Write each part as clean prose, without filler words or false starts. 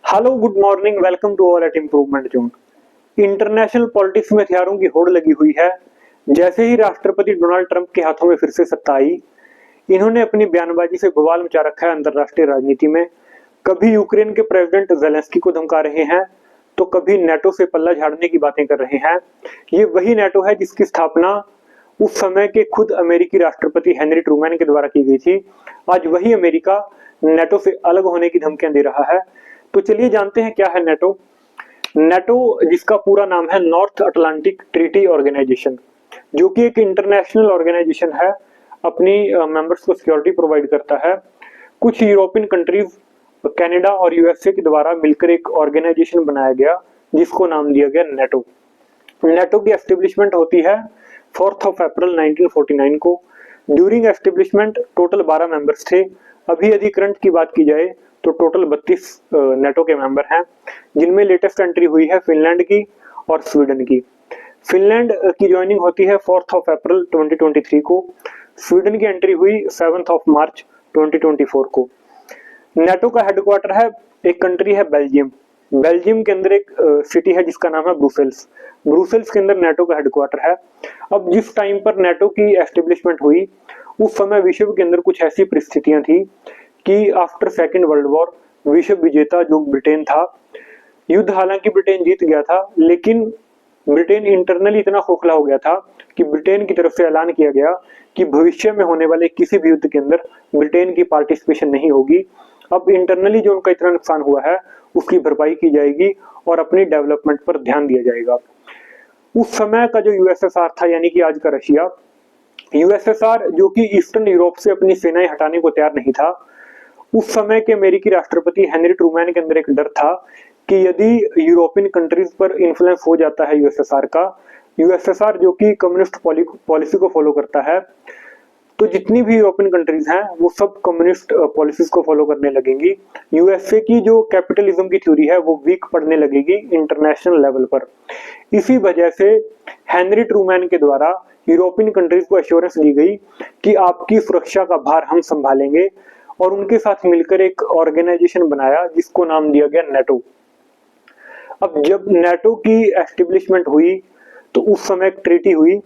Hello, good morning, welcome to all at improvement zone. International politics में हथियारों की होड़ लगी हुई है। जैसे ही राष्ट्रपति डोनाल्ड ट्रंप के हाथों में फिर से सत्ता आई, इन्होंने अपनी बयानबाजी से बवाल मचा रखा है अंतरराष्ट्रीय राजनीति में। कभी यूक्रेन के प्रेसिडेंट जेलेंस्की को धमका रहे हैं, तो कभी नेटो से पल्ला झाड़ने की बातें कर रहे हैं। ये वही नेटो है जिसकी स्थापना उस समय के खुद अमेरिकी राष्ट्रपति हेनरी ट्रूमैन के द्वारा की गई थी। आज वही अमेरिका नेटो से अलग होने की धमकियां दे रहा है। तो चलिए जानते हैं क्या है नेटो। नेटो जिसका पूरा नाम है नॉर्थ अटलांटिक ट्रीटी ऑर्गेनाइजेशन, जो कि एक इंटरनेशनल ऑर्गेनाइजेशन है, अपनी मेंबर्स को सिक्योरिटी प्रोवाइड करता है। कुछ यूरोपियन कंट्रीज, कनाडा और यूएसए के द्वारा मिलकर एक ऑर्गेनाइजेशन बनाया गया जिसको नाम दिया गया नेटो। नेटो की एस्टेब्लिशमेंट होती है 4 अप्रैल 1949 को। ड्यूरिंग एस्टेब्लिशमेंट टोटल 12 मेंबर्स थे। अभी यदि करंट की बात की जाए तो टोटल 32 नेटो के मेंबर हैं, जिनमें लेटेस्ट एंट्री हुई है फिनलैंड की और स्वीडन की। फिनलैंड की ज्वाइनिंग होती है 4 अप्रैल 2023 को। स्वीडन की एंट्री हुई 7 मार्च 2024 को। नेटो का हेडक्वार्टर है, एक कंट्री है बेल्जियम। बेल्जियम के अंदर एक सिटी है जिसका नाम है ब्रुसेल्स। ब्रुसेल्स के अंदर नेटो का हेडक्वार्टर है। अब जिस टाइम पर नेटो की एस्टेब्लिशमेंट हुई, उस समय विश्व के अंदर कुछ ऐसी परिस्थितियां थी कि आफ्टर सेकेंड वर्ल्ड वॉर विश्व विजेता जो ब्रिटेन था, युद्ध हालांकि ब्रिटेन जीत गया था, लेकिन ब्रिटेन इंटरनली इतना खोखला हो गया था कि ब्रिटेन की तरफ से ऐलान किया गया कि भविष्य में होने वाले किसी भी युद्ध के अंदर ब्रिटेन की पार्टिसिपेशन नहीं होगी। अब इंटरनली जो उनका इतना नुकसान हुआ है उसकी भरपाई की जाएगी और अपनी डेवलपमेंट पर ध्यान दिया जाएगा। उस समय का जो यूएसएसआर था, यानी कि आज का रशिया, यूएसएसआर जो कि ईस्टर्न यूरोप से अपनी सेनाएं हटाने को तैयार नहीं था, उस समय के अमेरिकी राष्ट्रपति हेनरी ट्रूमैन के अंदर एक डर था कि यदि यूरोपियन कंट्रीज पर इन्फ्लुएंस हो जाता है यूएसएसआर का, यूएसएसआर जो कि कम्युनिस्ट पॉलिसी को फॉलो करता है, तो जितनी भी यूरोपियन कंट्रीज हैं वो सब कम्युनिस्ट पॉलिसीज को फॉलो करने लगेंगी। यूएसए की जो कैपिटलिज्म की थ्योरी है वो वीक पड़ने लगेगी इंटरनेशनल लेवल पर। इसी वजह से हेनरी ट्रूमैन के द्वारा यूरोपियन कंट्रीज को एश्योरेंस दी गई कि आपकी सुरक्षा का भार हम संभालेंगे, और उनके साथ मिलकर एक ऑर्गेनाइजेशन बनाया जिसको नाम दिया गया नेटो। अब जब नेटो की एस्टेब्लिशमेंट हुई तो उस समय एक ट्रीटी हुई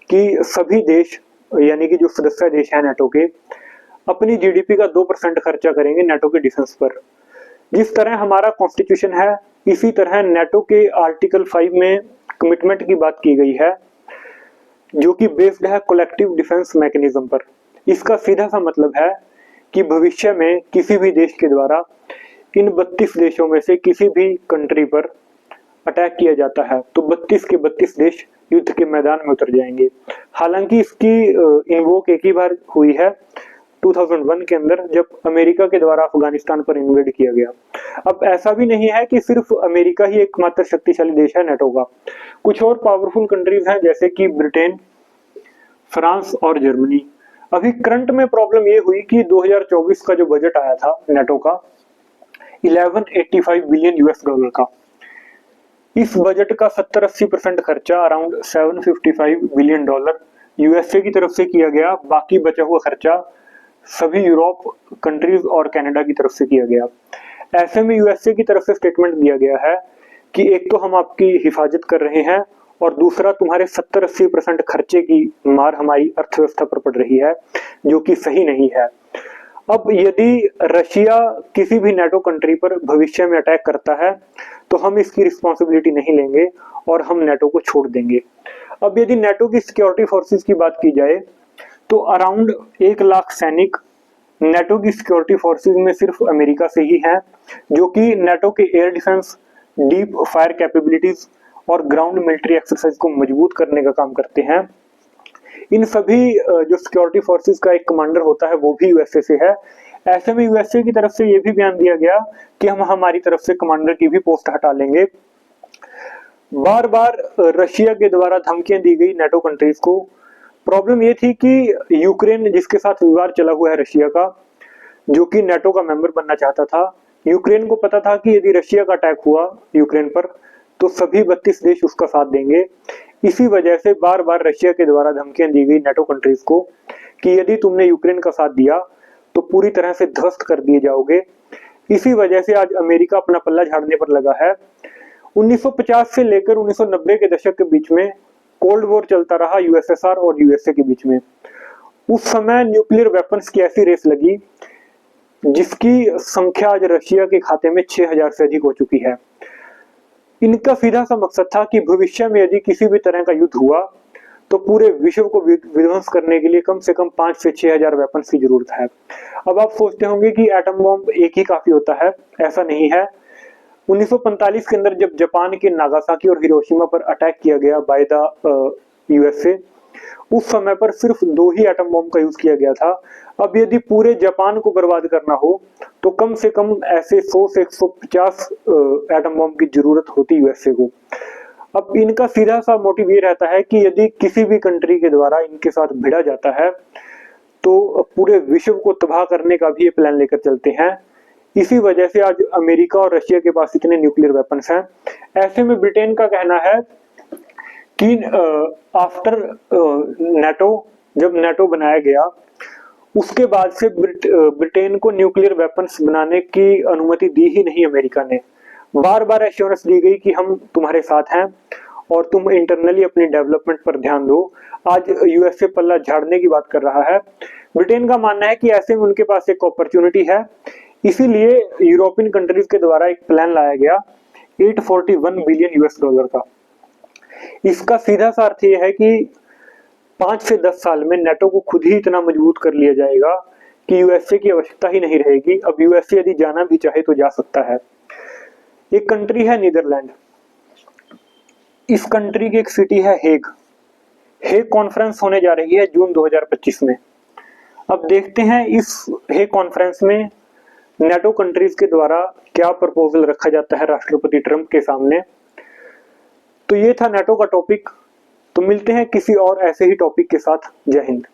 कि सभी देश, यानी कि जो सदस्य देश हैं नेटो के, अपनी जीडीपी का 2% खर्चा करेंगे नेटो के डिफेंस पर। जिस तरह हमारा कॉन्स्टिट्यूशन है, इसी तरह नेटो के आर्टिकल 5 में कमिटमेंट की बात की गई है, जो कि बेस्ड है कलेक्टिव डिफेंस मैकेनिज्म पर। इसका सीधा सा मतलब है कि भविष्य में किसी भी देश के द्वारा इन 32 देशों में से किसी भी कंट्री पर अटैक किया जाता है तो 32 के 32 देश युद्ध के मैदान में उतर जाएंगे। हालांकि इसकी इन्वोक एक ही बार हुई है 2001 के अंदर, जब अमेरिका के द्वारा अफगानिस्तान पर इन्वेड किया गया। अब ऐसा भी नहीं है कि सिर्फ अमेरिका ही एकमात्र शक्तिशाली देश है नेटो का। कुछ और पावरफुल कंट्रीज हैं जैसे कि ब्रिटेन, फ्रांस और जर्मनी। अभी करंट में प्रॉब्लम ये हुई कि 2024 का जो बजट आया था नेटो का 1185 बिलियन यूएस डॉलर का, इस बजट का 70-80% खर्चा अराउंड 755 बिलियन डॉलर यूएसए की तरफ से किया गया। बाकी बचा हुआ खर्चा सभी यूरोप कंट्रीज और कनाडा की तरफ से किया गया। ऐसे में यूएसए की तरफ से स्टेटमेंट दिया गया है कि एक तो हम आपकी हिफाजत कर रहे हैं, और दूसरा तुम्हारे 70-80% खर्चे की मार हमारी अर्थव्यवस्था पर पड़ रही है, जो कि सही नहीं है। अब यदि रशिया किसी भी नेटो कंट्री पर भविष्य में अटैक करता है तो हम इसकी रिस्पॉन्सिबिलिटी नहीं लेंगे और हम नेटो को छोड़ देंगे। अब यदि नेटो की सिक्योरिटी फोर्सेस की बात की जाए तो अराउंड 1 लाख सैनिक नेटो की सिक्योरिटी फोर्सेस में सिर्फ अमेरिका से ही हैं, जो कि नेटो के air defence, deep fire capabilities और ग्राउंड मिलिट्री एक्सरसाइज को मजबूत करने का काम करते हैं। इन सभी जो सिक्योरिटी फोर्सेस का एक कमांडर होता है वो भी यूएसए से है। ऐसे में यूएसए की तरफ से ये भी बयान दिया गया कि हम हमारी तरफ से कमांडर की भी पोस्ट हटा लेंगे। बार बार रशिया के द्वारा धमकियां दी गई नेटो कंट्रीज को। प्रॉब्लम ये थी कि यूक्रेन, जिसके साथ विवाद चला हुआ है रशिया का, जो कि नेटो का मेंबर बनना चाहता था, यूक्रेन को पता था कि यदि रशिया का अटैक हुआ यूक्रेन पर तो सभी 32 देश उसका साथ देंगे। इसी वजह से बार बार रशिया के द्वारा धमकियां दी गई नेटो कंट्रीज को कि यदि तुमने यूक्रेन का साथ दिया तो पूरी तरह से ध्वस्त कर दिए जाओगे। इसी वजह से आज अमेरिका अपना पल्ला झाड़ने पर लगा है। 1950 से लेकर 1990 के दशक के बीच में कोल्ड वॉर चलता रहा यूएसएसआर और यूएसए के बीच में। उस समय न्यूक्लियर वेपन्स की ऐसी रेस लगी जिसकी संख्या आज रशिया के खाते में 6000 से अधिक हो चुकी है। इनका सीधा सा मकसद था कि भविष्य में यदि किसी भी तरह का युद्ध हुआ तो पूरे विश्व को विध्वंस करने के लिए कम से कम 5 से 6000 वेपन्स की जरूरत है। अब आप सोचते होंगे कि एटम बॉम्ब एक ही काफी होता है, ऐसा नहीं है। 1945 के अंदर जब जापान के नागासाकी और हिरोशिमा पर अटैक किया गया बाय द यूएसए, उस समय पर सिर्फ 2 ही एटम बॉम्ब का यूज किया गया था। अब यदि पूरे जापान को बर्बाद करना हो तो कम से कम ऐसे 100 से 150 एटम बॉम्ब की जरूरत होती यूएसए को। अब इनका सीधा सा मोटिव ये रहता है कि यदि किसी भी कंट्री के द्वारा इनके साथ भिड़ा जाता है तो पूरे विश्व को तबाह करने का भी ये प्लान लेकर चलते हैं। इसी वजह से आज अमेरिका और रशिया के पास इतने न्यूक्लियर वेपन्स हैं। ऐसे में ब्रिटेन का कहना है कि आफ्टर नेटो, जब नेटो बनाया गया उसके बाद से ब्रिटेन को न्यूक्लियर वेपन्स बनाने की अनुमति दी ही नहीं अमेरिका ने। बार बार एश्योरेंस दी गई कि हम तुम्हारे साथ हैं और तुम इंटरनली अपनी डेवलपमेंट पर ध्यान दो। आज यूएसए पल्ला झाड़ने की बात कर रहा है। ब्रिटेन का मानना है कि ऐसे में उनके पास एक अपॉर्चुनिटी है, इसीलिए यूरोपियन कंट्रीज के द्वारा एक प्लान लाया गया 841 बिलियन यूएस डॉलर का। इसका सीधा सा अर्थ यह है कि 5 से 10 साल में नेटो को खुद ही इतना मजबूत कर लिया जाएगा कि यूएसए की आवश्यकता ही नहीं रहेगी। अब यूएसए यदि जाना भी चाहे तो जा सकता है। एक कंट्री है नीदरलैंड। इस कंट्री की एक सिटी है हेग। हेग कॉन्फ्रेंस होने जा रही है जून 2025 में। अब देखते हैं इस हेग कॉन्फ्रेंस में नेटो कंट्रीज के द्वारा क्या प्रपोजल रखा जाता है राष्ट्रपति ट्रंप के सामने। तो ये था नेटो का टॉपिक। तो मिलते हैं किसी और ऐसे ही टॉपिक के साथ। जय हिंद।